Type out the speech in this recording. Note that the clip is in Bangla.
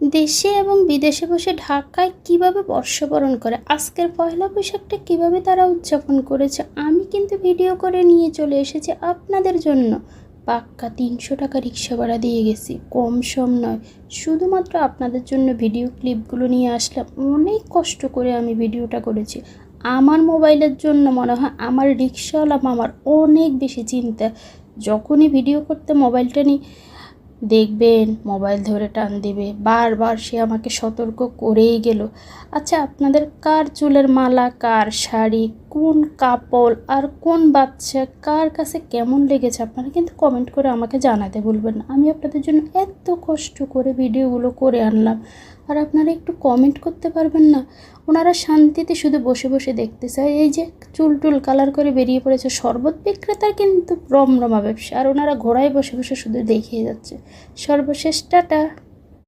দেশে এবং বিদেশে বসে ঢাকায় কিভাবে বর্ষবরণ করে, আজকের পয়লা বৈশাখটা কিভাবে তারা উদযাপন করেছে, আমি কিন্তু ভিডিও করে নিয়ে চলে এসেছি আপনাদের জন্য। পাক্কা 300 টাকা রিক্সা ভাড়া দিয়ে গেছি, কম সম নয়। শুধুমাত্র আপনাদের জন্য ভিডিও ক্লিপগুলো নিয়ে আসলাম। অনেক কষ্ট করে আমি ভিডিওটা করেছি। আমার মোবাইলের জন্য মনে হয় আমার রিক্সাওয়ালা মামার অনেক বেশি চিন্তা। যখনই ভিডিও করতে মোবাইলটা নিই, দেখবেন মোবাইল ধরে টান দিবে, বারবার সে আমাকে সতর্ক করেই গেল। আচ্ছা, আপনাদের কার চুলের মালা, কার শাড়ি, কোন কাপড় আর কোন বাচ্চা কার কাছে কেমন লেগেছে আপনারা কিন্তু কমেন্ট করে আমাকে জানাতে ভুলবেন না। আমি আপনাদের জন্য এত কষ্ট করে ভিডিওগুলো করে আনলাম, আর আপনারা একটু কমেন্ট করতে পারবেন না? ওনারা শান্তিতে শুধু বসে বসে দেখতে চায়। এই যে চুল টুল কালার করে বেরিয়ে পড়েছে, শরবত বিক্রেতার কিন্তু রমরমা ব্যবসা, আর ওনারা ঘোড়ায় বসে বসে শুধু দেখিয়ে যাচ্ছে। সর্বশেষ টাটা।